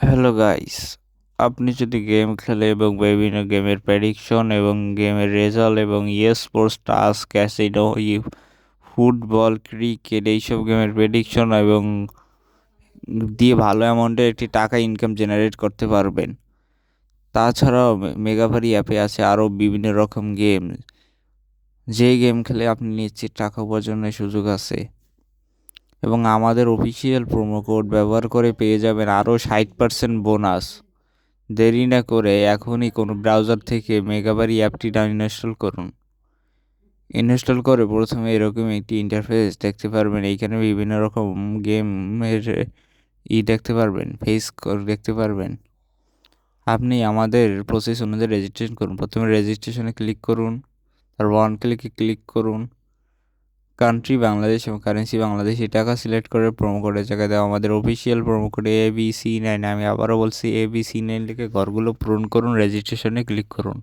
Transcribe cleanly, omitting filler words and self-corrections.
Hello guys, আপনি যদি game খেলে এবং বিভিন্ন গেমের প্রেডিকশন এবং গেমের রেজাল্ট এবং sports task casino football cricket এইসব গেমের প্রেডিকশন এবং দিয়ে ভালো অ্যামাউন্টের একটি টাকা ইনকাম জেনারেট করতে পারবেন। তাছাড়াও মেগাভারি অ্যাপে আছে আরও বিভিন্ন রকম গেম, যেই গেম খেলে আপনি নিশ্চিত টাকা উপার্জনের সুযোগ আছে এবং আমাদের অফিসিয়াল প্রোমো কোড ব্যবহার করে পেয়ে যাবেন আরও 60% বোনাস। দেরি না করে এখনই কোনো ব্রাউজার থেকে মেগাবারি অ্যাপটি ইনস্টল করুন। ইনস্টল করে প্রথমে এরকম একটি ইন্টারফেস দেখতে পারবেন। এইখানে বিভিন্ন রকম গেমের দেখতে পারবেন, দেখতে পারবেন। আপনি আমাদের প্রসেস অনুযায়ী রেজিস্ট্রেশন করুন। প্রথমে রেজিস্ট্রেশনে ক্লিক করুন, তারপর ওয়ান ক্লিকে ক্লিক করুন। কান্ট্রি বাংলাদেশ এবং কারেন্সি বাংলাদেশি টাকা সিলেক্ট করে প্রোমো কোডের জায়গায় দেওয়া আমাদের অফিসিয়াল প্রোমো কোড ABC9। আমি আবারও বলছি ABC9 লিখে ঘরগুলো পূরণ করুন, রেজিস্ট্রেশনে ক্লিক করুন।